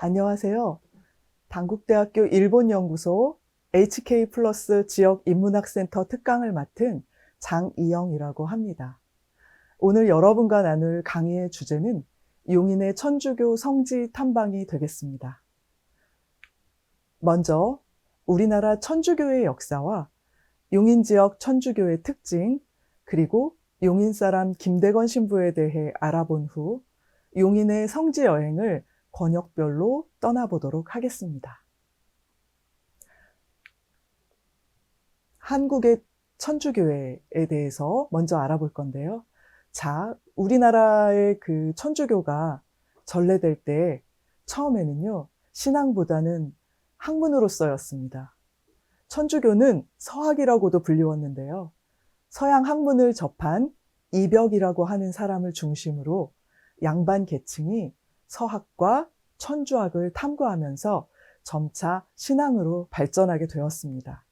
안녕하세요. 단국대학교 일본연구소 HK+ 지역인문학센터 특강을 맡은 장이영이라고 합니다. 오늘 여러분과 나눌 강의의 주제는 용인의 천주교 성지 탐방이 되겠습니다. 먼저 우리나라 천주교의 역사와 용인 지역 천주교의 특징, 그리고 용인 사람 김대건 신부에 대해 알아본 후 용인의 성지 여행을 권역별로 떠나보도록 하겠습니다. 한국의 천주교회에 대해서 먼저 알아볼 건데요. 자, 우리나라의 그 천주교가 전래될 때 처음에는요, 신앙보다는 학문으로서였습니다. 천주교는 서학이라고도 불리웠는데요. 서양 학문을 접한 이벽이라고 하는 사람을 중심으로 양반 계층이 서학과 천주학을 탐구하면서 점차 신앙으로 발전하게 되었습니다.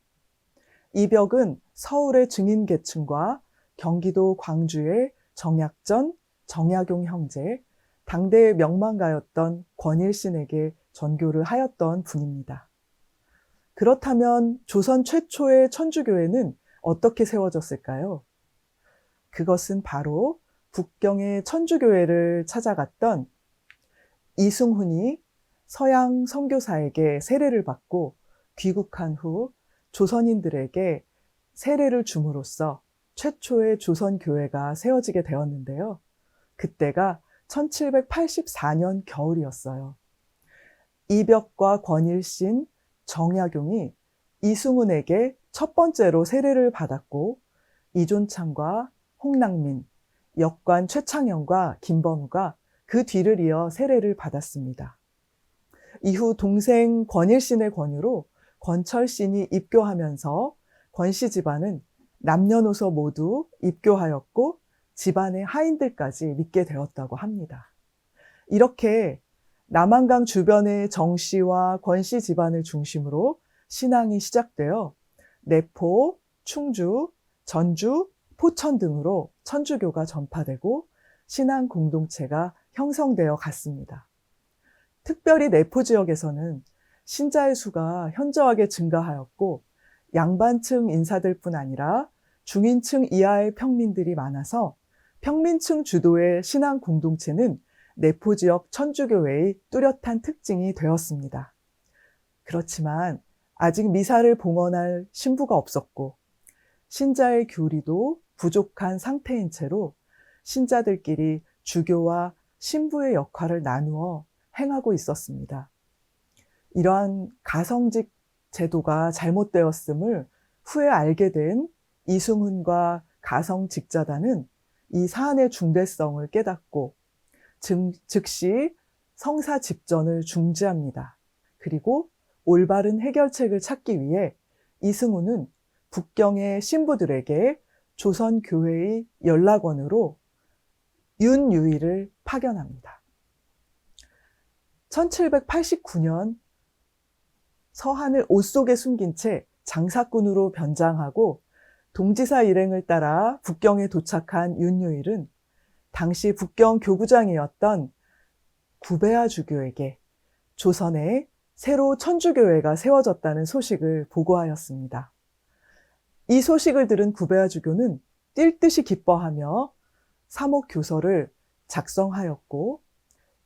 이벽은 서울의 증인계층과 경기도 광주의 정약전, 정약용 형제, 당대의 명망가였던 권일신에게 전교를 하였던 분입니다. 그렇다면 조선 최초의 천주교회는 어떻게 세워졌을까요? 그것은 바로 북경의 천주교회를 찾아갔던 이승훈이 서양 선교사에게 세례를 받고 귀국한 후 조선인들에게 세례를 줌으로써 최초의 조선교회가 세워지게 되었는데요. 그때가 1784년 겨울이었어요. 이벽과 권일신, 정약용이 이승훈에게 첫 번째로 세례를 받았고 이존창과 홍낙민, 역관 최창현과 김범우가 그 뒤를 이어 세례를 받았습니다. 이후 동생 권일신의 권유로 권철신이 입교하면서 권씨 집안은 남녀노소 모두 입교하였고 집안의 하인들까지 믿게 되었다고 합니다. 이렇게 남한강 주변의 정씨와 권씨 집안을 중심으로 신앙이 시작되어 내포, 충주, 전주, 포천 등으로 천주교가 전파되고 신앙 공동체가 형성되어 갔습니다. 특별히 내포 지역에서는 신자의 수가 현저하게 증가하였고 양반층 인사들뿐 아니라 중인층 이하의 평민들이 많아서 평민층 주도의 신앙 공동체는 내포 지역 천주교회의 뚜렷한 특징이 되었습니다. 그렇지만 아직 미사를 봉헌할 신부가 없었고 신자의 교리도 부족한 상태인 채로 신자들끼리 주교와 신부의 역할을 나누어 행하고 있었습니다. 이러한 가성직 제도가 잘못되었음을 후에 알게 된 이승훈과 가성직자단은 이 사안의 중대성을 깨닫고 즉시 성사 집전을 중지합니다. 그리고 올바른 해결책을 찾기 위해 이승훈은 북경의 신부들에게 조선교회의 연락원으로 윤유희를 파견합니다. 1789년 서한을 옷 속에 숨긴 채 장사꾼으로 변장하고 동지사 일행을 따라 북경에 도착한 윤유일은 당시 북경 교구장이었던 구배아 주교에게 조선에 새로 천주교회가 세워졌다는 소식을 보고하였습니다. 이 소식을 들은 구배아 주교는 뛸 듯이 기뻐하며 사목교서를 작성하였고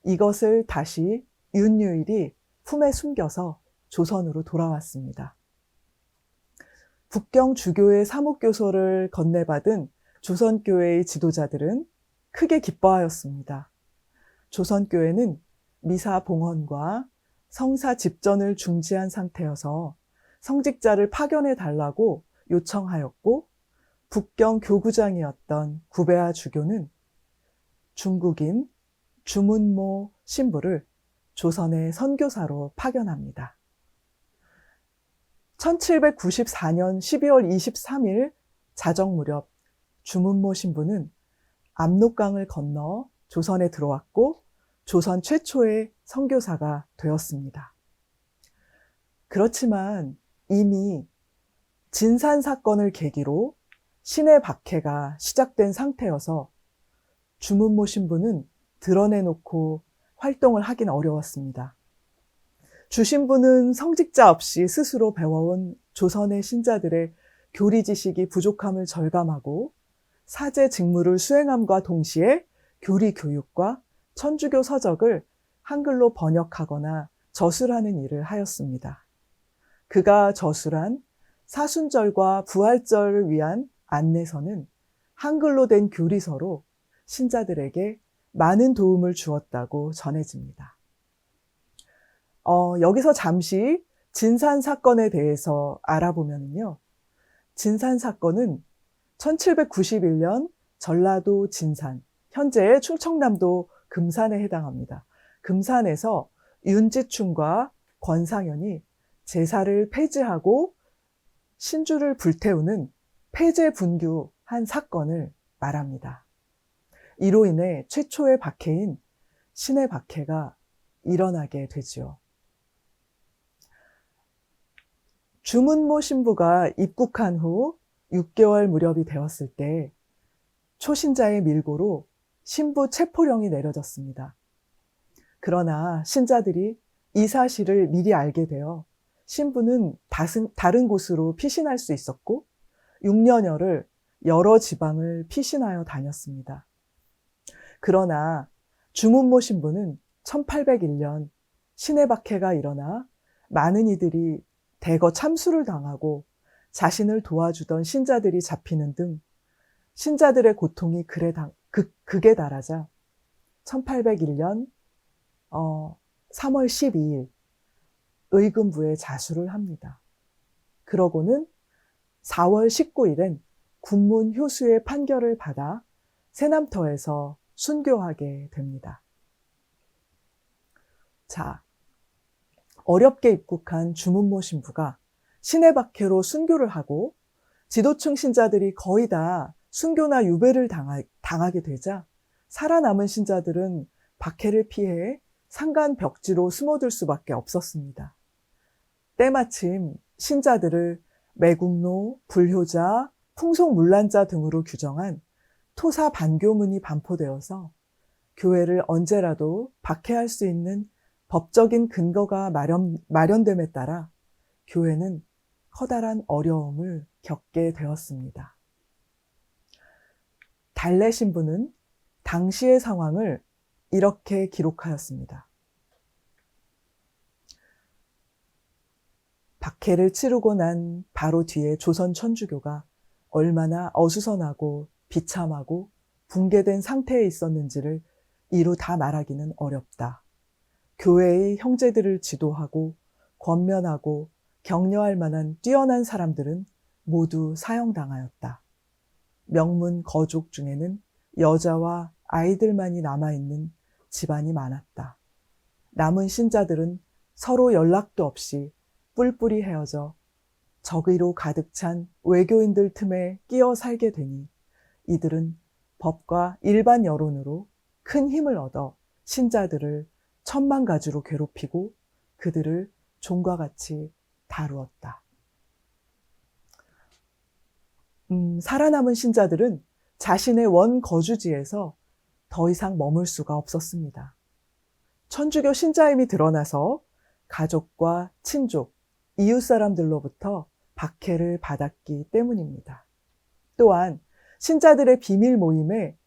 이것을 다시 윤유일이 품에 숨겨서 조선으로 돌아왔습니다. 북경 주교의 사목교서를 건네받은 조선교회의 지도자들은 크게 기뻐하였습니다. 조선교회는 미사 봉헌과 성사 집전을 중지한 상태여서 성직자를 파견해 달라고 요청하였고 북경 교구장이었던 구배아 주교는 중국인 주문모 신부를 조선의 선교사로 파견합니다. 1794년 12월 23일 자정 무렵 주문모 신부는 압록강을 건너 조선에 들어왔고 조선 최초의 선교사가 되었습니다. 그렇지만 이미 진산 사건을 계기로 신의 박해가 시작된 상태여서 주문모 신부는 드러내놓고 활동을 하긴 어려웠습니다. 주신부는 성직자 없이 스스로 배워온 조선의 신자들의 교리 지식이 부족함을 절감하고 사제 직무를 수행함과 동시에 교리 교육과 천주교 서적을 한글로 번역하거나 저술하는 일을 하였습니다. 그가 저술한 사순절과 부활절을 위한 안내서는 한글로 된 교리서로 신자들에게 많은 도움을 주었다고 전해집니다. 여기서 잠시 진산 사건에 대해서 알아보면요. 진산 사건은 1791년 전라도 진산, 현재의 충청남도 금산에 해당합니다. 금산에서 윤지충과 권상현이 제사를 폐지하고 신주를 불태우는 폐제분규한 사건을 말합니다. 이로 인해 최초의 박해인 신의 박해가 일어나게 되지요. 주문모 신부가 입국한 후 6개월 무렵이 되었을 때 초신자의 밀고로 신부 체포령이 내려졌습니다. 그러나 신자들이 이 사실을 미리 알게 되어 신부는 다른 곳으로 피신할 수 있었고 6년여를 여러 지방을 피신하여 다녔습니다. 그러나 주문모 신부는 1801년 신의 박해가 일어나 많은 이들이 대거 참수를 당하고 자신을 도와주던 신자들이 잡히는 등 신자들의 고통이 극에 달하자 1801년 3월 12일 의금부에 자수를 합니다. 그러고는 4월 19일엔 군문 효수의 판결을 받아 세남터에서 순교하게 됩니다. 자, 어렵게 입국한 주문모 신부가 신의 박해로 순교를 하고 지도층 신자들이 거의 다 순교나 유배를 당하게 되자 살아남은 신자들은 박해를 피해 산간 벽지로 숨어들 수밖에 없었습니다. 때마침 신자들을 매국노, 불효자, 풍속문란자 등으로 규정한 토사 반교문이 반포되어서 교회를 언제라도 박해할 수 있는 법적인 근거가 마련됨에 따라 교회는 커다란 어려움을 겪게 되었습니다. 달래 신부는 당시의 상황을 이렇게 기록하였습니다. 박해를 치르고 난 바로 뒤에 조선 천주교가 얼마나 어수선하고 비참하고 붕괴된 상태에 있었는지를 이루 다 말하기는 어렵다. 교회의 형제들을 지도하고 권면하고 격려할 만한 뛰어난 사람들은 모두 사형당하였다. 명문 거족 중에는 여자와 아이들만이 남아있는 집안이 많았다. 남은 신자들은 서로 연락도 없이 뿔뿔이 헤어져 적의로 가득 찬 외교인들 틈에 끼어 살게 되니 이들은 법과 일반 여론으로 큰 힘을 얻어 신자들을 천만가지로 괴롭히고 그들을 종과 같이 다루었다. 살아남은 신자들은 자신의 원 거주지에서 더 이상 머물 수가 없었습니다. 천주교 신자임이 드러나서 가족과 친족, 이웃 사람들로부터 박해를 받았기 때문입니다. 또한 신자들의 비밀 모임에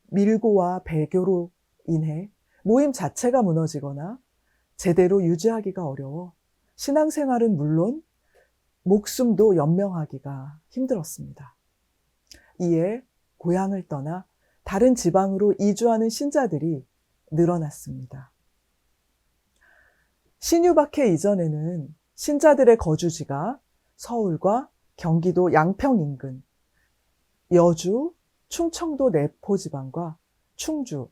밀고와 배교로 인해 모임 자체가 무너지거나 제대로 유지하기가 어려워 신앙생활은 물론 목숨도 연명하기가 힘들었습니다. 이에 고향을 떠나 다른 지방으로 이주하는 신자들이 늘어났습니다. 신유박해 이전에는 신자들의 거주지가 서울과 경기도 양평 인근, 여주, 충청도 내포 지방과 충주,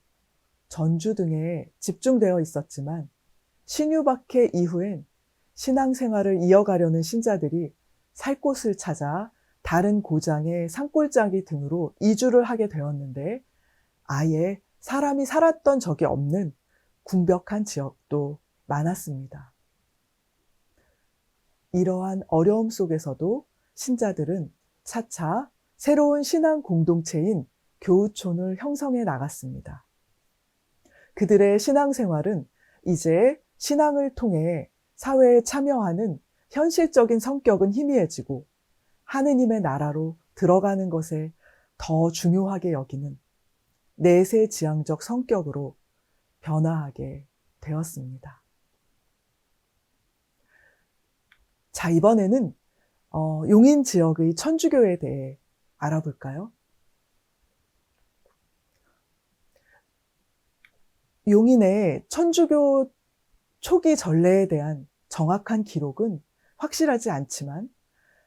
전주 등에 집중되어 있었지만 신유박해 이후엔 신앙생활을 이어가려는 신자들이 살 곳을 찾아 다른 고장의 산골짜기 등으로 이주를 하게 되었는데 아예 사람이 살았던 적이 없는 궁벽한 지역도 많았습니다. 이러한 어려움 속에서도 신자들은 차차 새로운 신앙 공동체인 교우촌을 형성해 나갔습니다. 그들의 신앙생활은 이제 신앙을 통해 사회에 참여하는 현실적인 성격은 희미해지고 하느님의 나라로 들어가는 것에 더 중요하게 여기는 내세지향적 성격으로 변화하게 되었습니다. 자, 이번에는 용인 지역의 천주교에 대해 알아볼까요? 용인의 천주교 초기 전례에 대한 정확한 기록은 확실하지 않지만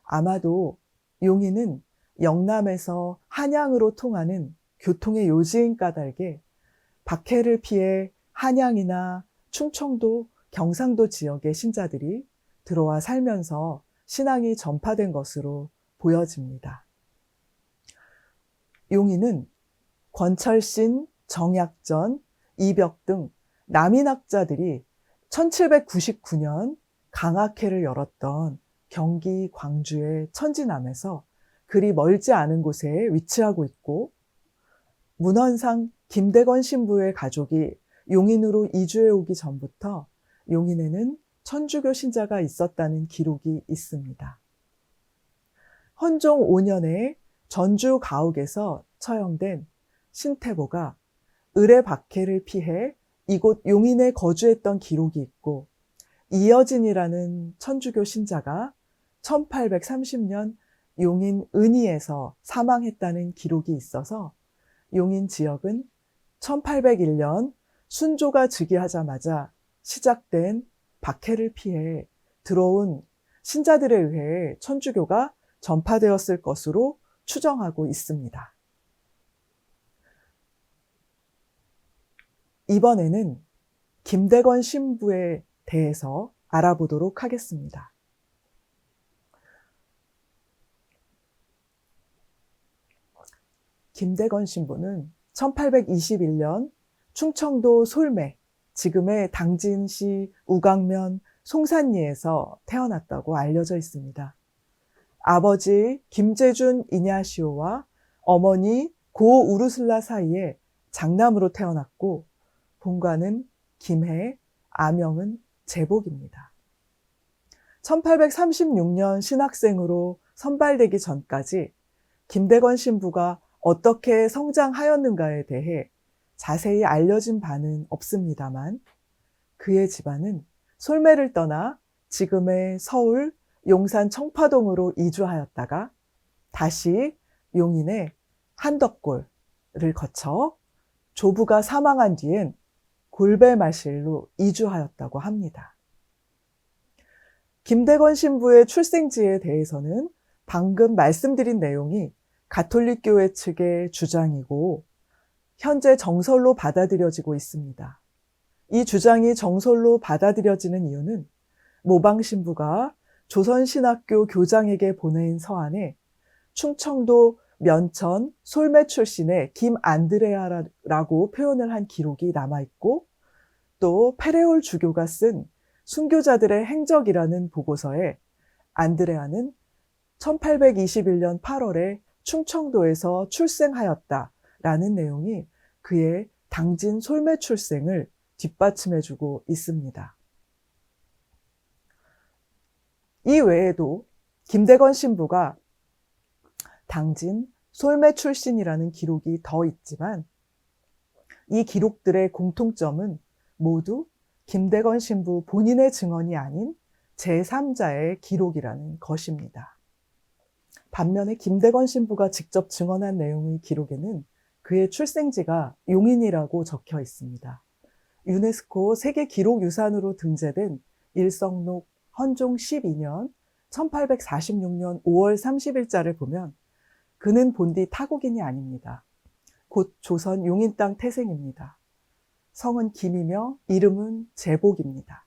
아마도 용인은 영남에서 한양으로 통하는 교통의 요지인 까닭에 박해를 피해 한양이나 충청도, 경상도 지역의 신자들이 들어와 살면서 신앙이 전파된 것으로 보여집니다. 용인은 권철신, 정약전, 이벽 등 남인학자들이 1799년 강학회를 열었던 경기 광주의 천지남에서 그리 멀지 않은 곳에 위치하고 있고, 문헌상 김대건 신부의 가족이 용인으로 이주해 오기 전부터 용인에는 천주교 신자가 있었다는 기록이 있습니다. 헌종 5년에 전주 가옥에서 처형된 신태보가 을의 박해를 피해 이곳 용인에 거주했던 기록이 있고, 이여진이라는 천주교 신자가 1830년 용인 은희에서 사망했다는 기록이 있어서 용인 지역은 1801년 순조가 즉위하자마자 시작된 박해를 피해 들어온 신자들에 의해 천주교가 전파되었을 것으로 추정하고 있습니다. 이번에는 김대건 신부에 대해서 알아보도록 하겠습니다. 김대건 신부는 1821년 충청도 솔매, 지금의 당진시 우강면 송산리에서 태어났다고 알려져 있습니다. 아버지 김재준 이냐시오와 어머니 고우르슬라 사이에 장남으로 태어났고, 본관은 김해, 아명은 제복입니다. 1836년 신학생으로 선발되기 전까지 김대건 신부가 어떻게 성장하였는가에 대해 자세히 알려진 바는 없습니다만, 그의 집안은 솔매를 떠나 지금의 서울 용산 청파동으로 이주하였다가 다시 용인의 한덕골을 거쳐 조부가 사망한 뒤엔 골배마실로 이주하였다고 합니다. 김대건 신부의 출생지에 대해서는 방금 말씀드린 내용이 가톨릭교회 측의 주장이고 현재 정설로 받아들여지고 있습니다. 이 주장이 정설로 받아들여지는 이유는 모방신부가 조선신학교 교장에게 보낸 서한에 충청도 면천 솔매 출신의 김안드레아라고 표현을 한 기록이 남아있고, 또 페레올 주교가 쓴 순교자들의 행적이라는 보고서에 안드레아는 1821년 8월에 충청도에서 출생하였다라는 내용이 그의 당진 솔매 출생을 뒷받침해주고 있습니다. 이 외에도 김대건 신부가 당진 솔매 출신이라는 기록이 더 있지만, 이 기록들의 공통점은 모두 김대건 신부 본인의 증언이 아닌 제3자의 기록이라는 것입니다. 반면에 김대건 신부가 직접 증언한 내용의 기록에는 그의 출생지가 용인이라고 적혀 있습니다. 유네스코 세계기록유산으로 등재된 일성록 헌종 12년 1846년 5월 30일자를 보면 그는 본디 타국인이 아닙니다. 곧 조선 용인 땅 태생입니다. 성은 김이며 이름은 제복입니다.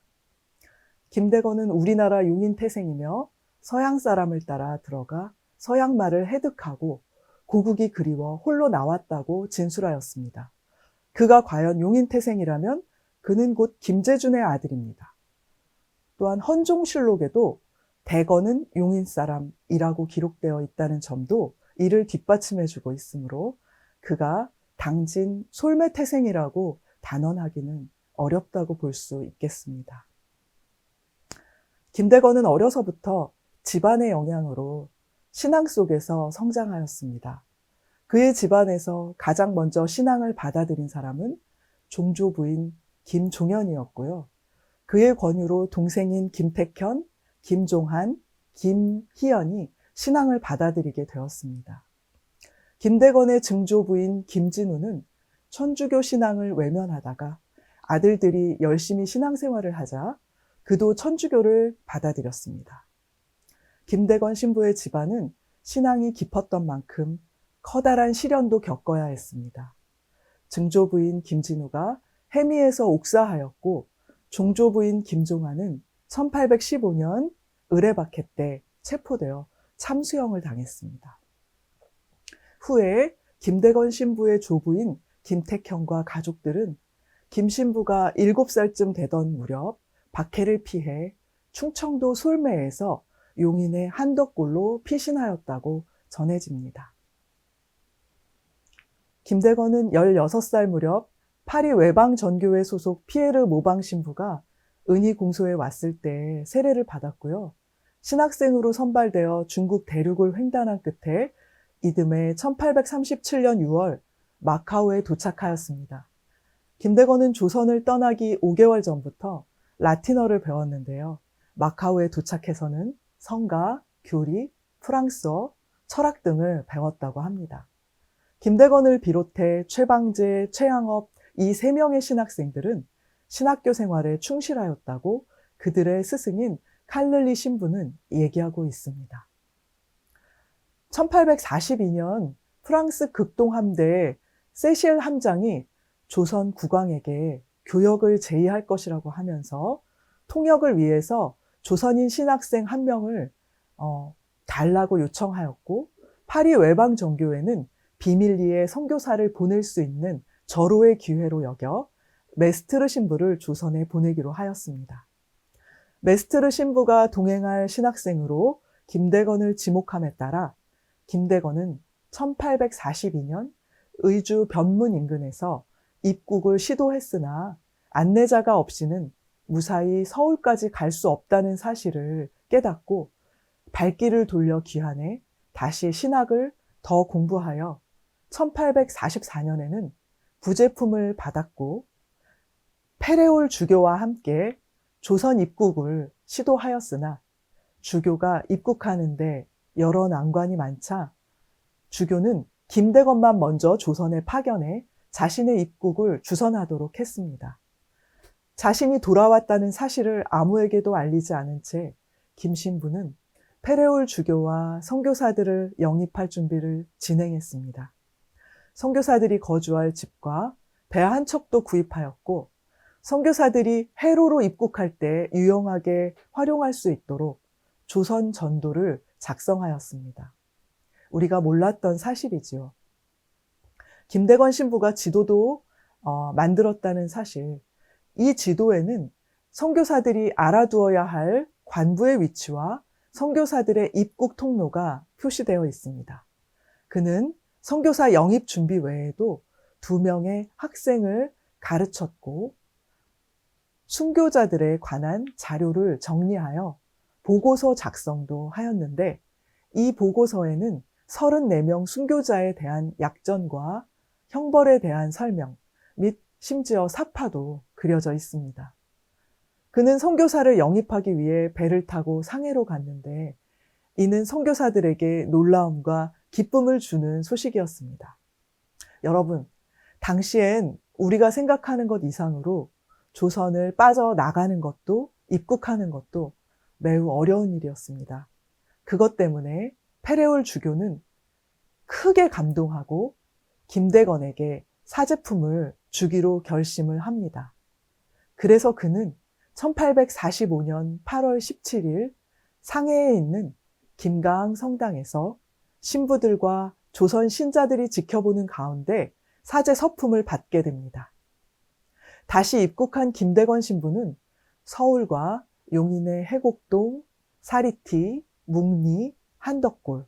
김대건은 우리나라 용인 태생이며 서양 사람을 따라 들어가 서양말을 해득하고 고국이 그리워 홀로 나왔다고 진술하였습니다. 그가 과연 용인 태생이라면 그는 곧 김재준의 아들입니다. 또한 헌종실록에도 대건은 용인 사람이라고 기록되어 있다는 점도 이를 뒷받침해주고 있으므로 그가 당진 솔매 태생이라고 단언하기는 어렵다고 볼 수 있겠습니다. 김대건은 어려서부터 집안의 영향으로 신앙 속에서 성장하였습니다. 그의 집안에서 가장 먼저 신앙을 받아들인 사람은 종조부인 김종현이었고요. 그의 권유로 동생인 김택현, 김종한, 김희연이 신앙을 받아들이게 되었습니다. 김대건의 증조부인 김진우는 천주교 신앙을 외면하다가 아들들이 열심히 신앙생활을 하자 그도 천주교를 받아들였습니다. 김대건 신부의 집안은 신앙이 깊었던 만큼 커다란 시련도 겪어야 했습니다. 증조부인 김진우가 해미에서 옥사하였고 종조부인 김종환은 1815년 의뢰박해 때 체포되어 참수형을 당했습니다. 후에 김대건 신부의 조부인 김택현과 가족들은 김 신부가 7살쯤 되던 무렵 박해를 피해 충청도 솔매에서 용인의 한덕골로 피신하였다고 전해집니다. 김대건은 16살 무렵 파리 외방전교회 소속 피에르 모방 신부가 은희 공소에 왔을 때 세례를 받았고요. 신학생으로 선발되어 중국 대륙을 횡단한 끝에 이듬해 1837년 6월 마카오에 도착하였습니다. 김대건은 조선을 떠나기 5개월 전부터 라틴어를 배웠는데요. 마카오에 도착해서는 성가, 교리, 프랑스어, 철학 등을 배웠다고 합니다. 김대건을 비롯해 최방재, 최양업 이 3명의 신학생들은 신학교 생활에 충실하였다고 그들의 스승인 칼를리 신부는 얘기하고 있습니다. 1842년 프랑스 극동함대 세실 함장이 조선 국왕에게 교역을 제의할 것이라고 하면서 통역을 위해서 조선인 신학생 1명을 달라고 요청하였고 파리 외방정교회는 비밀리에 선교사를 보낼 수 있는 절호의 기회로 여겨 메스트르 신부를 조선에 보내기로 하였습니다. 메스트르 신부가 동행할 신학생으로 김대건을 지목함에 따라 김대건은 1842년 의주 변문 인근에서 입국을 시도했으나 안내자가 없이는 무사히 서울까지 갈 수 없다는 사실을 깨닫고 발길을 돌려 귀환해 다시 신학을 더 공부하여 1844년에는 부제품을 받았고 페레올 주교와 함께 조선 입국을 시도하였으나 주교가 입국하는데 여러 난관이 많자 주교는 김대건만 먼저 조선에 파견해 자신의 입국을 주선하도록 했습니다. 자신이 돌아왔다는 사실을 아무에게도 알리지 않은 채 김 신부는 페레올 주교와 선교사들을 영입할 준비를 진행했습니다. 선교사들이 거주할 집과 배 한 척도 구입하였고 선교사들이 해로로 입국할 때 유용하게 활용할 수 있도록 조선 전도를 작성하였습니다. 우리가 몰랐던 사실이지요. 김대건 신부가 지도도 만들었다는 사실. 이 지도에는 선교사들이 알아두어야 할 관부의 위치와 선교사들의 입국 통로가 표시되어 있습니다. 그는 선교사 영입 준비 외에도 2명의 학생을 가르쳤고 순교자들에 관한 자료를 정리하여 보고서 작성도 하였는데 이 보고서에는 34명 순교자에 대한 약전과 형벌에 대한 설명 및 심지어 사파도 그려져 있습니다. 그는 선교사를 영입하기 위해 배를 타고 상해로 갔는데 이는 선교사들에게 놀라움과 기쁨을 주는 소식이었습니다. 여러분, 당시엔 우리가 생각하는 것 이상으로 조선을 빠져나가는 것도 입국하는 것도 매우 어려운 일이었습니다. 그것 때문에 페레올 주교는 크게 감동하고 김대건에게 사제품을 주기로 결심을 합니다. 그래서 그는 1845년 8월 17일 상해에 있는 김가항 성당에서 신부들과 조선 신자들이 지켜보는 가운데 사제 서품을 받게 됩니다. 다시 입국한 김대건 신부는 서울과 용인의 해곡동, 사리티, 묵리, 한덕골,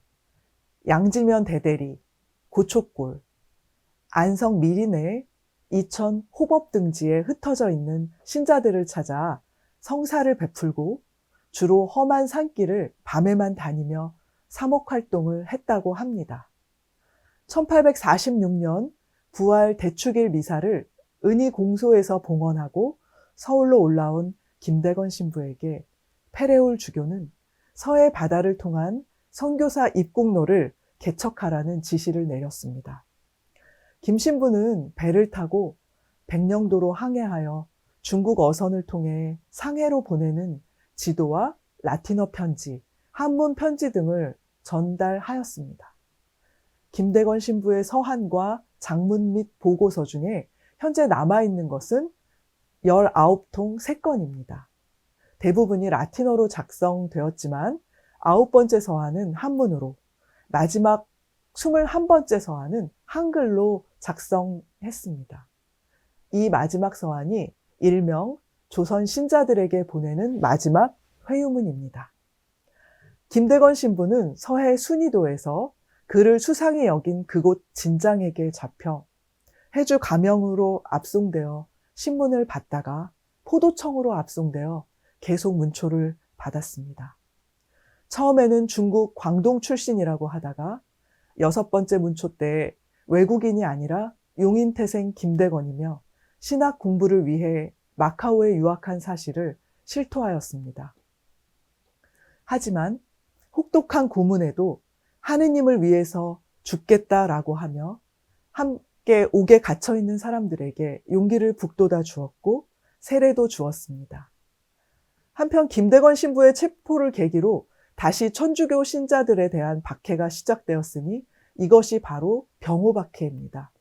양지면 대대리, 고촉골, 안성 미리내, 이천 호법 등지에 흩어져 있는 신자들을 찾아 성사를 베풀고 주로 험한 산길을 밤에만 다니며 사목활동을 했다고 합니다. 1846년 부활 대축일 미사를 은희공소에서 봉헌하고 서울로 올라온 김대건 신부에게 페레올 주교는 서해 바다를 통한 선교사 입국로를 개척하라는 지시를 내렸습니다. 김 신부는 배를 타고 백령도로 항해하여 중국 어선을 통해 상해로 보내는 지도와 라틴어 편지, 한문 편지 등을 전달하였습니다. 김대건 신부의 서한과 장문 및 보고서 중에 현재 남아있는 것은 19통 3건입니다. 대부분이 라틴어로 작성되었지만 9번째 서한은 한문으로, 마지막 21번째 서한은 한글로 작성했습니다. 이 마지막 서한이 일명 조선 신자들에게 보내는 마지막 회유문입니다. 김대건 신부는 서해 순이도에서 그를 수상히 여긴 그곳 진장에게 잡혀 해주 가명으로 압송되어 신문을 받다가 포도청으로 압송되어 계속 문초를 받았습니다. 처음에는 중국 광동 출신이라고 하다가 6번째 문초 때 외국인이 아니라 용인태생 김대건이며 신학 공부를 위해 마카오에 유학한 사실을 실토하였습니다. 하지만 혹독한 고문에도 하느님을 위해서 죽겠다라고 하며 함께 옥에 갇혀있는 사람들에게 용기를 북돋아 주었고 세례도 주었습니다. 한편 김대건 신부의 체포를 계기로 다시 천주교 신자들에 대한 박해가 시작되었으니 이것이 바로 병호박해입니다.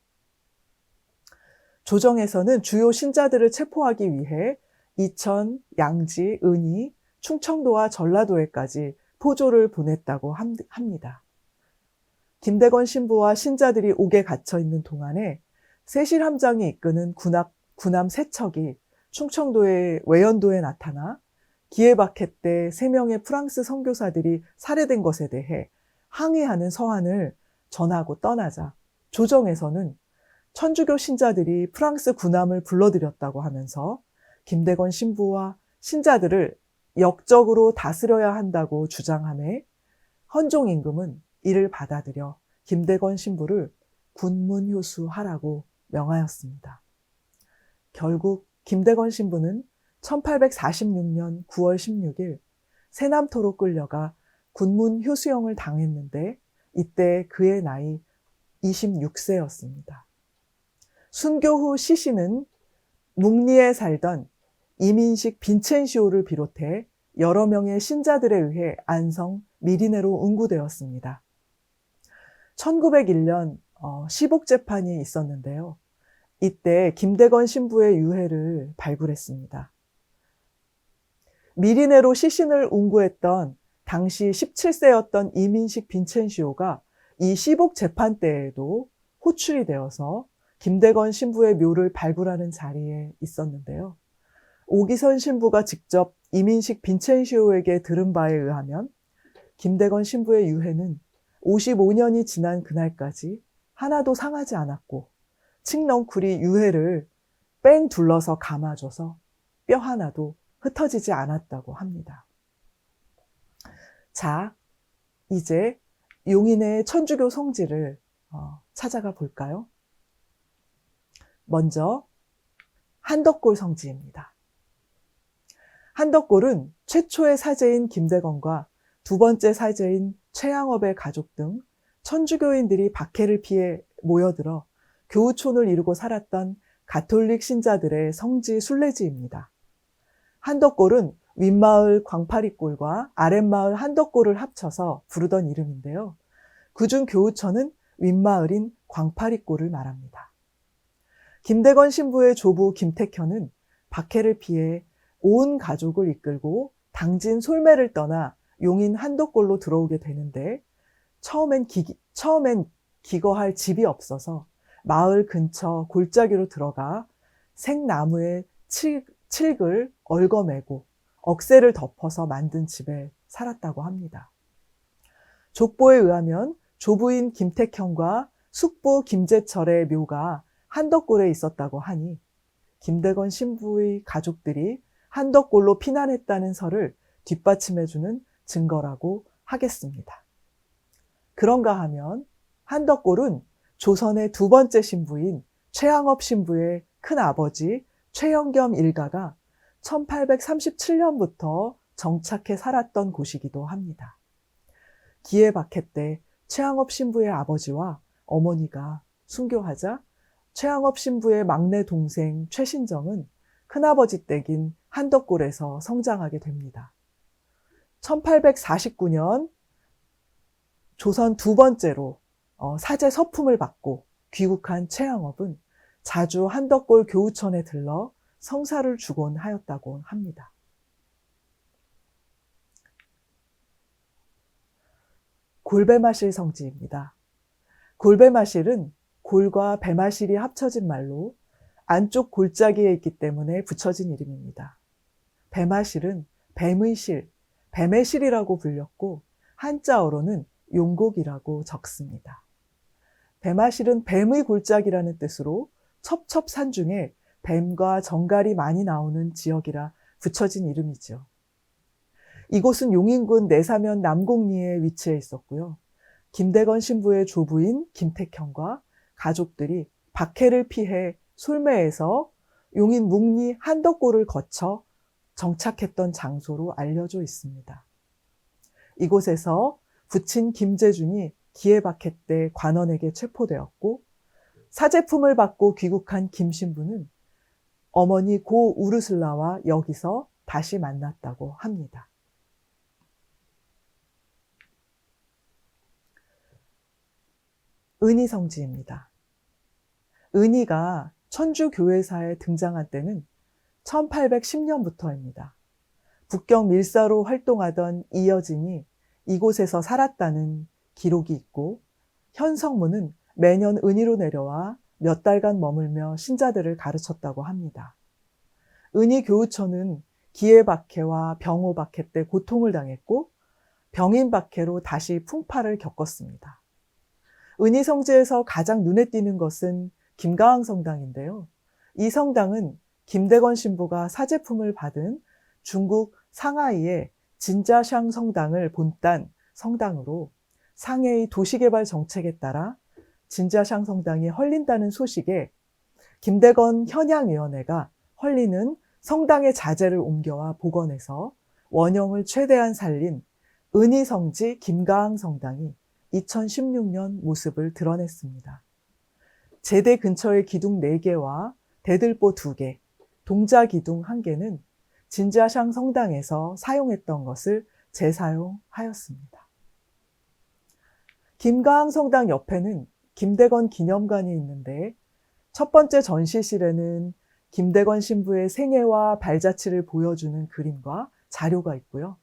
조정에서는 주요 신자들을 체포하기 위해 이천, 양지, 은희, 충청도와 전라도에까지 포조를 보냈다고 합니다. 김대건 신부와 신자들이 옥에 갇혀있는 동안에 세실함장이 이끄는 군함 3척이 충청도의 외연도에 나타나 기해박해 때 3명의 프랑스 선교사들이 살해된 것에 대해 항의하는 서한을 전하고 떠나자 조정에서는 천주교 신자들이 프랑스 군함을 불러들였다고 하면서 김대건 신부와 신자들을 역적으로 다스려야 한다고 주장하며 헌종 임금은 이를 받아들여 김대건 신부를 군문효수하라고 명하였습니다. 결국 김대건 신부는 1846년 9월 16일 세남토로 끌려가 군문효수형을 당했는데 이때 그의 나이 26세였습니다. 순교 후 시신은 묵리에 살던 이민식 빈첸시오를 비롯해 여러 명의 신자들에 의해 안성 미리네로 운구되었습니다. 1901년 시복재판이 있었는데요. 이때 김대건 신부의 유해를 발굴했습니다. 미리네로 시신을 운구했던 당시 17세였던 이민식 빈첸시오가 이 시복재판 때에도 호출이 되어서 김대건 신부의 묘를 발굴하는 자리에 있었는데요. 오기선 신부가 직접 이민식 빈첸시오에게 들은 바에 의하면 김대건 신부의 유해는 55년이 지난 그날까지 하나도 상하지 않았고 칡넝쿨이 유해를 뺑 둘러서 감아줘서 뼈 하나도 흩어지지 않았다고 합니다. 자, 이제 용인의 천주교 성지를 찾아가 볼까요? 먼저 한덕골 성지입니다. 한덕골은 최초의 사제인 김대건과 두 번째 사제인 최양업의 가족 등 천주교인들이 박해를 피해 모여들어 교우촌을 이루고 살았던 가톨릭 신자들의 성지 순례지입니다. 한덕골은 윗마을 광파리골과 아랫마을 한덕골을 합쳐서 부르던 이름인데요. 그중 교우촌은 윗마을인 광파리골을 말합니다. 김대건 신부의 조부 김택현은 박해를 피해 온 가족을 이끌고 당진 솔매를 떠나 용인 한덕골로 들어오게 되는데 처음엔 기거할 집이 없어서 마을 근처 골짜기로 들어가 생나무에 칡을 얽어매고 억새를 덮어서 만든 집에 살았다고 합니다. 족보에 의하면 조부인 김택현과 숙부 김재철의 묘가 한덕골에 있었다고 하니 김대건 신부의 가족들이 한덕골로 피난했다는 설을 뒷받침해주는 증거라고 하겠습니다. 그런가 하면 한덕골은 조선의 두 번째 신부인 최양업 신부의 큰아버지 최영겸 일가가 1837년부터 정착해 살았던 곳이기도 합니다. 기해박해 때 최양업 신부의 아버지와 어머니가 순교하자 최양업 신부의 막내 동생 최신정은 큰아버지 댁인 한덕골에서 성장하게 됩니다. 1849년 조선 두 번째로 사제 서품을 받고 귀국한 최양업은 자주 한덕골 교우천에 들러 성사를 주곤 하였다고 합니다. 골배마실 성지입니다. 골배마실은 골과 배마실이 합쳐진 말로 안쪽 골짜기에 있기 때문에 붙여진 이름입니다. 배마실은 뱀의 실, 뱀의 실이라고 불렸고 한자어로는 용곡이라고 적습니다. 배마실은 뱀의 골짜기라는 뜻으로 첩첩산 중에 뱀과 정갈이 많이 나오는 지역이라 붙여진 이름이죠. 이곳은 용인군 내사면 남곡리에 위치해 있었고요. 김대건 신부의 조부인 김택형과 가족들이 박해를 피해 솔매에서 용인 묵리 한덕골을 거쳐 정착했던 장소로 알려져 있습니다. 이곳에서 부친 김재준이 기해박해 때 관원에게 체포되었고 사제품을 받고 귀국한 김 신부는 어머니 고 우르슬라와 여기서 다시 만났다고 합니다. 은희성지입니다. 은희가 천주교회사에 등장한 때는 1810년부터입니다. 북경 밀사로 활동하던 이여진이 이곳에서 살았다는 기록이 있고 현성무는 매년 은희로 내려와 몇 달간 머물며 신자들을 가르쳤다고 합니다. 은희교우처는 기해박해와 병호박해 때 고통을 당했고 병인박해로 다시 풍파를 겪었습니다. 은희성지에서 가장 눈에 띄는 것은 김가항 성당인데요. 이 성당은 김대건 신부가 사제품을 받은 중국 상하이의 진자샹 성당을 본딴 성당으로 상해의 도시개발 정책에 따라 진자샹 성당이 헐린다는 소식에 김대건 현양위원회가 헐리는 성당의 자재를 옮겨와 복원해서 원형을 최대한 살린 은희성지 김가항 성당이 2016년 모습을 드러냈습니다. 제대 근처의 기둥 4개와 대들보 2개, 동자기둥 1개는 진자샹 성당에서 사용했던 것을 재사용하였습니다. 김가항 성당 옆에는 김대건 기념관이 있는데 첫 번째 전시실에는 김대건 신부의 생애와 발자취를 보여주는 그림과 자료가 있고요.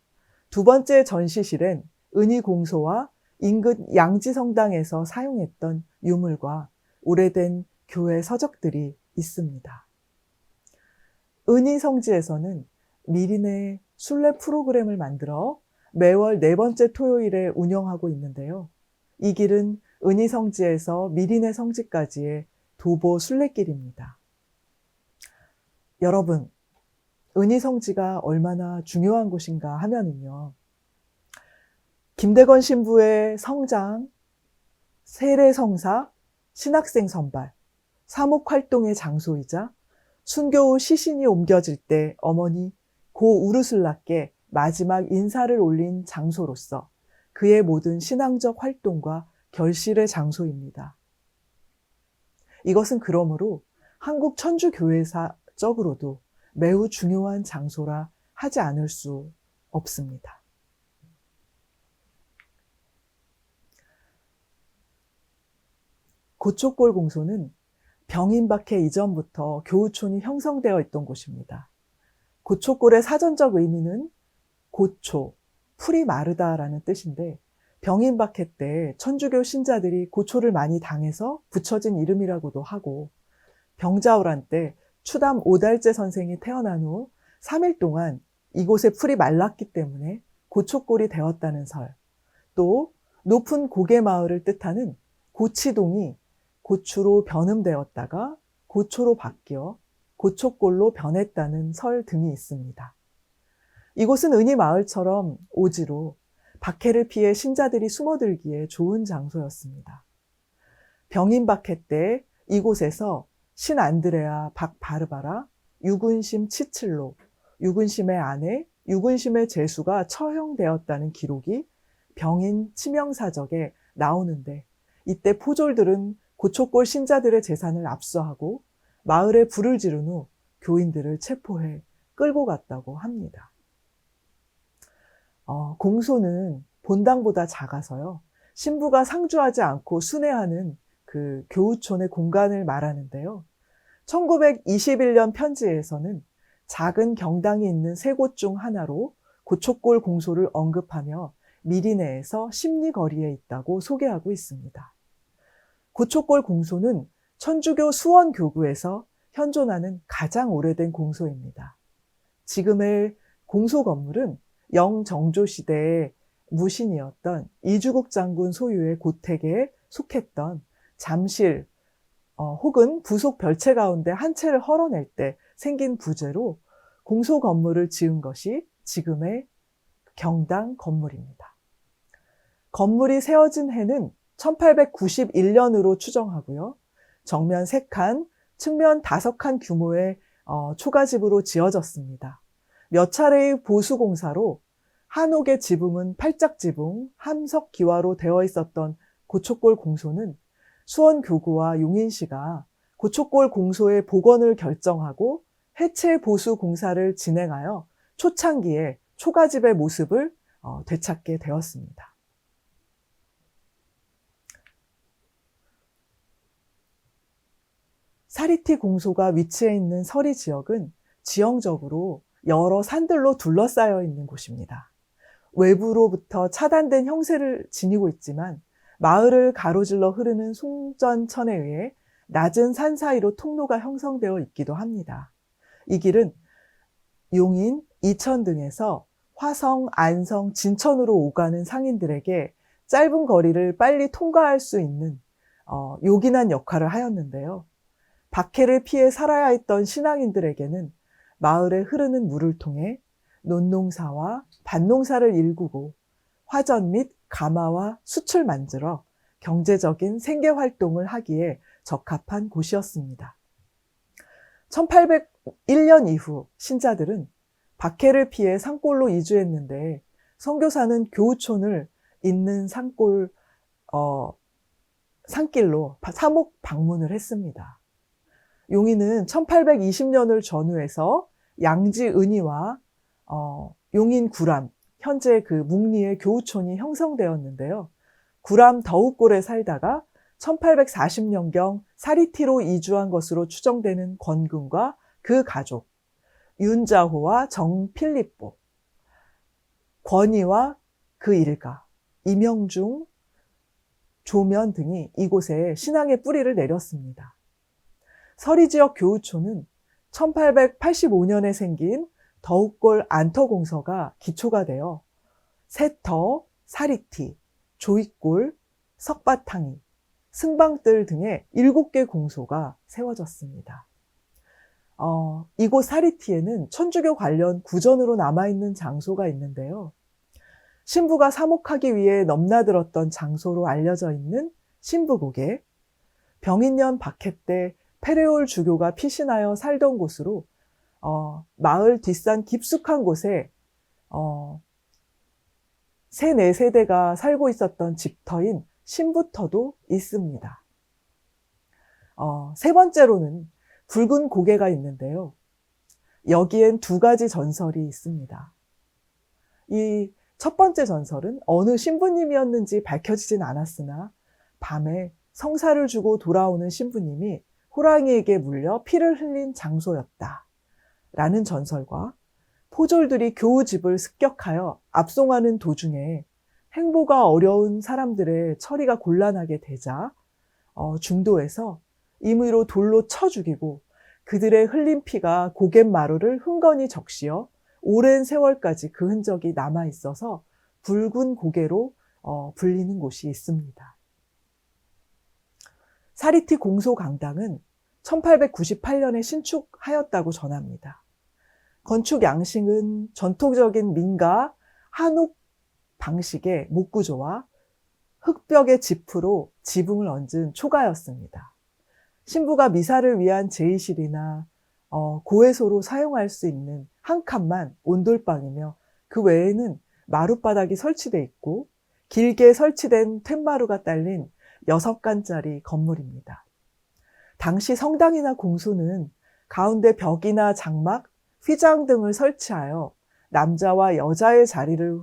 두 번째 전시실엔 은희공소와 인근 양지성당에서 사용했던 유물과 오래된 교회 서적들이 있습니다. 은희성지에서는 미리네 순례 프로그램을 만들어 매월 4번째 토요일에 운영하고 있는데요. 이 길은 은희성지에서 미리네 성지까지의 도보 순례길입니다. 여러분, 은희성지가 얼마나 중요한 곳인가 하면은요. 김대건 신부의 성장, 세례성사, 신학생 선발, 사목활동의 장소이자 순교 후 시신이 옮겨질 때 어머니 고 우르슬라께 마지막 인사를 올린 장소로서 그의 모든 신앙적 활동과 결실의 장소입니다. 이것은 그러므로 한국 천주교회사적으로도 매우 중요한 장소라 하지 않을 수 없습니다. 고초골 공소는 병인박해 이전부터 교우촌이 형성되어 있던 곳입니다. 고초골의 사전적 의미는 고초, 풀이 마르다라는 뜻인데 병인박해 때 천주교 신자들이 고초를 많이 당해서 붙여진 이름이라고도 하고 병자호란 때 추담 오달제 선생이 태어난 후 3일 동안 이곳에 풀이 말랐기 때문에 고초골이 되었다는 설, 또 높은 고개마을을 뜻하는 고치동이 고추로 변음되었다가 고초로 바뀌어 고초골로 변했다는 설 등이 있습니다. 이곳은 은희 마을처럼 오지로 박해를 피해 신자들이 숨어들기에 좋은 장소였습니다. 병인 박해 때 이곳에서 신 안드레아 박 바르바라, 유군심 치칠로, 유군심의 아내, 유군심의 제수가 처형되었다는 기록이 병인 치명사적에 나오는데, 이때 포졸들은 고초골 신자들의 재산을 압수하고 마을에 불을 지른 후 교인들을 체포해 끌고 갔다고 합니다. 공소는 본당보다 작아서요, 신부가 상주하지 않고 순회하는 그 교우촌의 공간을 말하는데요. 1921년 편지에서는 작은 경당이 있는 세 곳 중 하나로 고초골 공소를 언급하며 미리내에서 십리거리에 있다고 소개하고 있습니다. 고초골 공소는 천주교 수원교구에서 현존하는 가장 오래된 공소입니다. 지금의 공소 건물은 영정조 시대의 무신이었던 이주국 장군 소유의 고택에 속했던 잠실 혹은 부속 별채 가운데 한 채를 헐어낼 때 생긴 부재로 공소 건물을 지은 것이 지금의 경당 건물입니다. 건물이 세워진 해는 1891년으로 추정하고요. 정면 3칸, 측면 5칸 규모의 초가집으로 지어졌습니다. 몇 차례의 보수공사로 한옥의 지붕은 팔짝지붕, 함석기와로 되어 있었던 고초골 공소는 수원교구와 용인시가 고초골 공소의 복원을 결정하고 해체 보수 공사를 진행하여 초창기에 초가집의 모습을 되찾게 되었습니다. 사리티 공소가 위치해 있는 서리 지역은 지형적으로 여러 산들로 둘러싸여 있는 곳입니다. 외부로부터 차단된 형세를 지니고 있지만 마을을 가로질러 흐르는 송전천에 의해 낮은 산 사이로 통로가 형성되어 있기도 합니다. 이 길은 용인, 이천 등에서 화성, 안성, 진천으로 오가는 상인들에게 짧은 거리를 빨리 통과할 수 있는 요긴한 역할을 하였는데요. 박해를 피해 살아야 했던 신앙인들에게는 마을에 흐르는 물을 통해 논농사와 밭농사를 일구고 화전 및 가마와 숯을 만들어 경제적인 생계활동을 하기에 적합한 곳이었습니다. 1801년 이후 신자들은 박해를 피해 산골로 이주했는데 선교사는 교우촌을 잇는 산길로 사목 방문을 했습니다. 용인은 1820년을 전후해서 양지 은희와 용인 구람, 현재 그 묵리의 교우촌이 형성되었는데요. 구람 더욱골에 살다가 1840년경 사리티로 이주한 것으로 추정되는 권근과 그 가족, 윤자호와 정필립보, 권희와 그 일가, 이명중, 조면 등이 이곳에 신앙의 뿌리를 내렸습니다. 서리 지역 교우촌은 1885년에 생긴 더욱골 안터공서가 기초가 되어 세터, 사리티, 조익골, 석바탕이, 승방뜰 등의 7개 공소가 세워졌습니다. 이곳 사리티에는 천주교 관련 구전으로 남아있는 장소가 있는데요. 신부가 사목하기 위해 넘나들었던 장소로 알려져 있는 신부고개, 병인년 박해 때 페레올 주교가 피신하여 살던 곳으로 마을 뒷산 깊숙한 곳에 3, 4세대가 살고 있었던 집터인 신부터도 있습니다. 세 번째로는 붉은 고개가 있는데요. 여기엔 2가지 전설이 있습니다. 이 첫 번째 전설은 어느 신부님이었는지 밝혀지진 않았으나 밤에 성사를 주고 돌아오는 신부님이 호랑이에게 물려 피를 흘린 장소였다 라는 전설과 포졸들이 교우집을 습격하여 압송하는 도중에 행보가 어려운 사람들의 처리가 곤란하게 되자 중도에서 임의로 돌로 쳐 죽이고 그들의 흘린 피가 고갯마루를 흥건히 적시어 오랜 세월까지 그 흔적이 남아있어서 붉은 고개로 불리는 곳이 있습니다. 사리티 공소강당은 1898년에 신축하였다고 전합니다. 건축 양식은 전통적인 민가, 한옥 방식의 목구조와 흙벽의 지프로 지붕을 얹은 초가였습니다. 신부가 미사를 위한 제의실이나 고해소로 사용할 수 있는 한 칸만 온돌방이며 그 외에는 마룻바닥이 설치돼 있고 길게 설치된 툇마루가 딸린 6칸짜리 건물입니다. 당시 성당이나 공소는 가운데 벽이나 장막, 휘장 등을 설치하여 남자와 여자의 자리를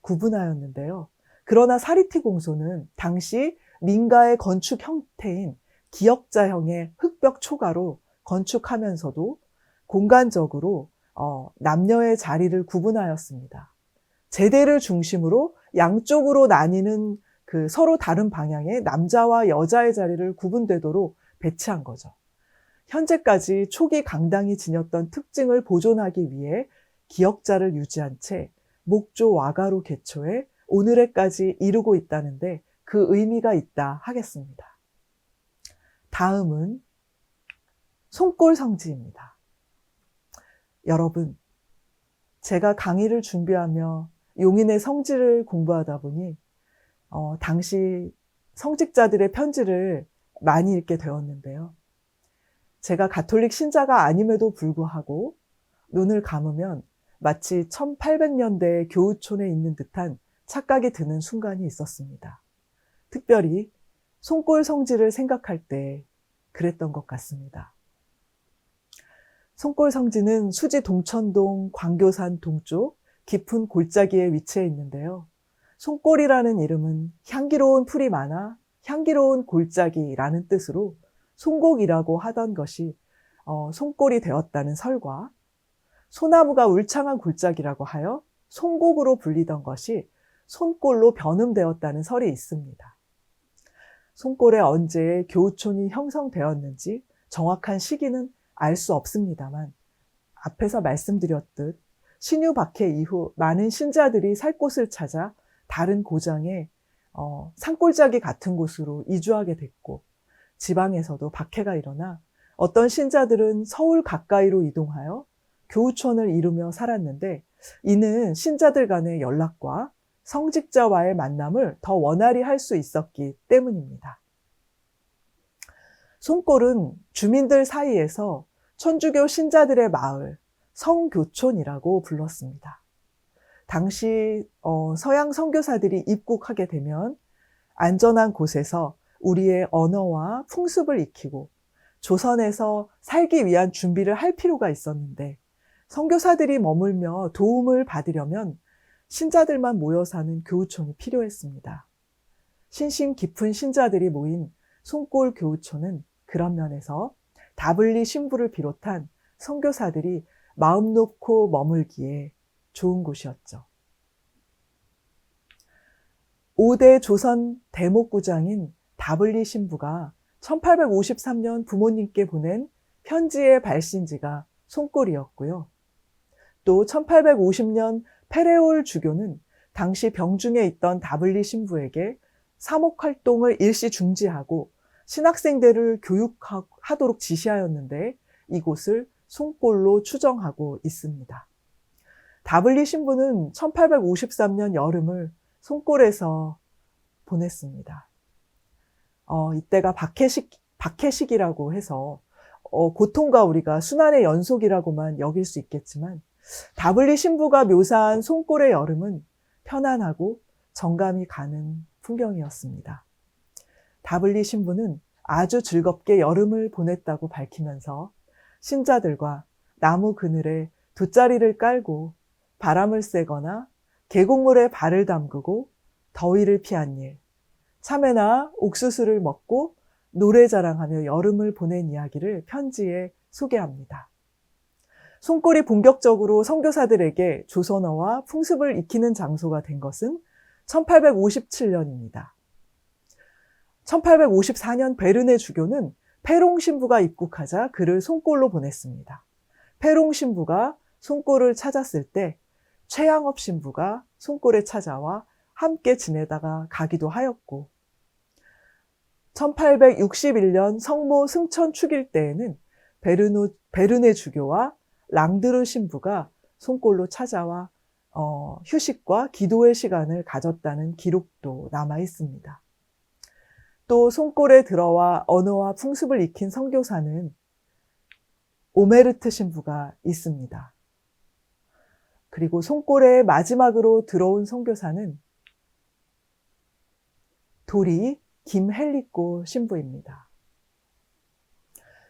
구분하였는데요. 그러나 사리티 공소는 당시 민가의 건축 형태인 기역자형의 흙벽 초가로 건축하면서도 공간적으로 남녀의 자리를 구분하였습니다. 제대를 중심으로 양쪽으로 나뉘는 그 서로 다른 방향의 남자와 여자의 자리를 구분되도록 배치한 거죠. 현재까지 초기 강당이 지녔던 특징을 보존하기 위해 기역자를 유지한 채 목조 와가로 개초해 오늘에까지 이루고 있다는데 그 의미가 있다 하겠습니다. 다음은 송골성지입니다. 여러분, 제가 강의를 준비하며 용인의 성지를 공부하다 보니 당시 성직자들의 편지를 많이 읽게 되었는데요. 제가 가톨릭 신자가 아님에도 불구하고 눈을 감으면 마치 1800년대 교우촌에 있는 듯한 착각이 드는 순간이 있었습니다. 특별히 송골성지를 생각할 때 그랬던 것 같습니다. 송골성지는 수지 동천동 광교산 동쪽 깊은 골짜기에 위치해 있는데요. 송골이라는 이름은 향기로운 풀이 많아 향기로운 골짜기라는 뜻으로 송곡이라고 하던 것이 송골이 되었다는 설과 소나무가 울창한 골짜기라고 하여 송곡으로 불리던 것이 손골로 변음되었다는 설이 있습니다. 송골에 언제 교우촌이 형성되었는지 정확한 시기는 알 수 없습니다만 앞에서 말씀드렸듯 신유 박해 이후 많은 신자들이 살 곳을 찾아 다른 고장에 산골짜기 같은 곳으로 이주하게 됐고 지방에서도 박해가 일어나 어떤 신자들은 서울 가까이로 이동하여 교우촌을 이루며 살았는데 이는 신자들 간의 연락과 성직자와의 만남을 더 원활히 할 수 있었기 때문입니다. 송골은 주민들 사이에서 천주교 신자들의 마을, 성교촌이라고 불렀습니다. 당시 서양 선교사들이 입국하게 되면 안전한 곳에서 우리의 언어와 풍습을 익히고 조선에서 살기 위한 준비를 할 필요가 있었는데 선교사들이 머물며 도움을 받으려면 신자들만 모여 사는 교우촌이 필요했습니다. 신심 깊은 신자들이 모인 송골 교우촌은 그런 면에서 다블리 신부를 비롯한 선교사들이 마음 놓고 머물기에 좋은 곳이었죠. 5대 조선 대목구장인 다블리 신부가 1853년 부모님께 보낸 편지의 발신지가 송골이었고요. 또 1850년 페레올 주교는 당시 병중에 있던 다블리 신부에게 사목활동을 일시 중지하고 신학생들을 교육하도록 지시하였는데 이곳을 송골로 추정하고 있습니다. 다블리 신부는 1853년 여름을 송골에서 보냈습니다. 이때가 박해식이라고 해서 고통과 우리가 순환의 연속이라고만 여길 수 있겠지만 다블리 신부가 묘사한 송골의 여름은 편안하고 정감이 가는 풍경이었습니다. 다블리 신부는 아주 즐겁게 여름을 보냈다고 밝히면서 신자들과 나무 그늘에 돗자리를 깔고 바람을 쐬거나 계곡물에 발을 담그고 더위를 피한 일, 참외나 옥수수를 먹고 노래 자랑하며 여름을 보낸 이야기를 편지에 소개합니다. 송골이 본격적으로 선교사들에게 조선어와 풍습을 익히는 장소가 된 것은 1857년입니다. 1854년 베르네 주교는 페롱 신부가 입국하자 그를 송골로 보냈습니다. 페롱 신부가 송골을 찾았을 때 최양업 신부가 송골에 찾아와 함께 지내다가 가기도 하였고 1861년 성모 승천 축일 때에는 베르네 주교와 랑드르 신부가 손골로 찾아와 휴식과 기도의 시간을 가졌다는 기록도 남아 있습니다. 또 손골에 들어와 언어와 풍습을 익힌 선교사는 오메르트 신부가 있습니다. 그리고 손골에 마지막으로 들어온 선교사는 도리 김헬리꼬 신부입니다.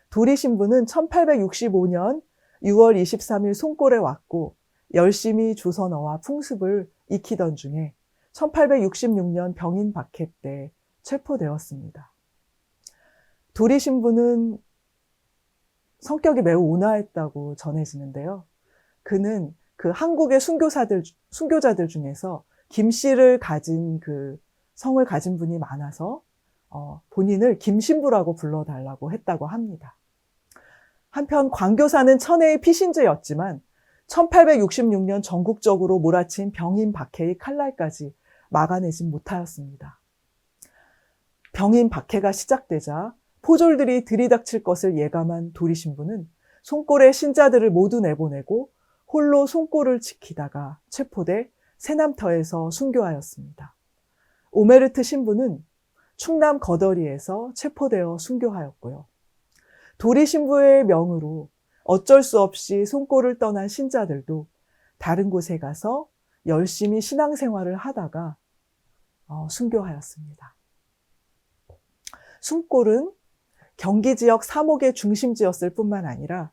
도리 신부는 1865년 6월 23일 손골에 왔고 열심히 조선어와 풍습을 익히던 중에 1866년 병인 박해 때 체포되었습니다. 도리 신부는 성격이 매우 온화했다고 전해지는데요. 그는 그 한국의 순교자들 중에서 김 씨를 가진 그 성을 가진 분이 많아서 본인을 김신부라고 불러달라고 했다고 합니다. 한편 광교사는 천혜의 피신주였지만 1866년 전국적으로 몰아친 병인 박해의 칼날까지 막아내진 못하였습니다. 병인 박해가 시작되자 포졸들이 들이닥칠 것을 예감한 도리 신부는 손골의 신자들을 모두 내보내고 홀로 손골을 지키다가 체포돼 새남터에서 순교하였습니다. 오메르트 신부는 충남 거더리에서 체포되어 순교하였고요. 도리 신부의 명으로 어쩔 수 없이 손골을 떠난 신자들도 다른 곳에 가서 열심히 신앙생활을 하다가 순교하였습니다. 숨골은 경기 지역 사목의 중심지였을 뿐만 아니라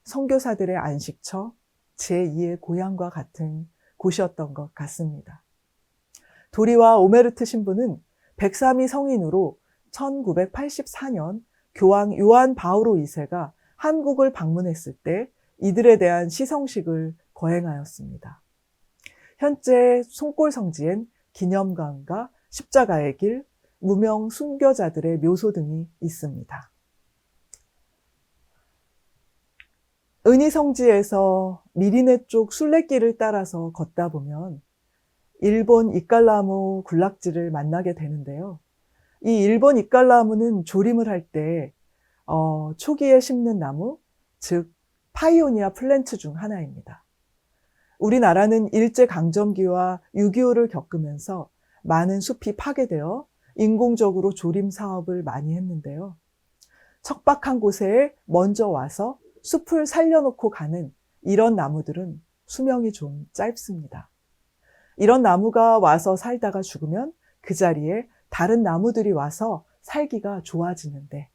선교사들의 안식처, 제2의 고향과 같은 곳이었던 것 같습니다. 도리와 오메르트 신부는 103위 성인으로 1984년 교황 요한 바오로 2세가 한국을 방문했을 때 이들에 대한 시성식을 거행하였습니다. 현재 손골 성지엔 기념관과 십자가의 길, 무명 순교자들의 묘소 등이 있습니다. 은희성지에서 미리네 쪽 순례길을 따라서 걷다 보면 일본 이깔나무 군락지를 만나게 되는데요. 이 일본 이깔나무는 조림을 할 때 초기에 심는 나무, 즉 파이오니아 플랜트 중 하나입니다. 우리나라는 일제강점기와 6.25를 겪으면서 많은 숲이 파괴되어 인공적으로 조림 사업을 많이 했는데요. 척박한 곳에 먼저 와서 숲을 살려놓고 가는 이런 나무들은 수명이 좀 짧습니다. 이런 나무가 와서 살다가 죽으면 그 자리에 다른 나무들이 와서 살기가 좋아지는데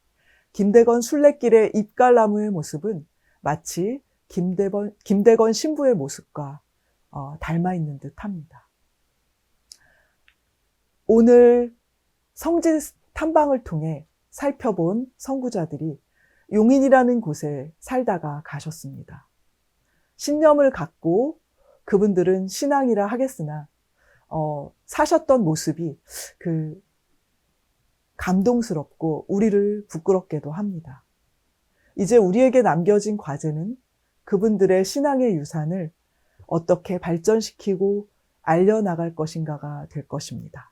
김대건 순례길의 잎갈나무의 모습은 마치 김대건 신부의 모습과 닮아 있는 듯합니다. 오늘 성지 탐방을 통해 살펴본 선구자들이 용인이라는 곳에 살다가 가셨습니다. 신념을 갖고 그분들은 신앙이라 하겠으나 사셨던 모습이 감동스럽고 우리를 부끄럽게도 합니다. 이제 우리에게 남겨진 과제는 그분들의 신앙의 유산을 어떻게 발전시키고 알려나갈 것인가가 될 것입니다.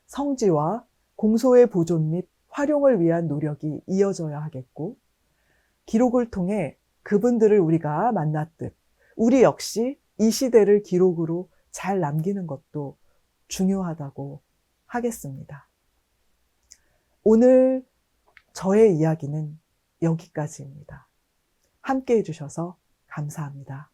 성지와 공소의 보존 및 활용을 위한 노력이 이어져야 하겠고, 기록을 통해 그분들을 우리가 만났듯 우리 역시 이 시대를 기록으로 잘 남기는 것도 중요하다고 하겠습니다. 오늘 저의 이야기는 여기까지입니다. 함께 해주셔서 감사합니다.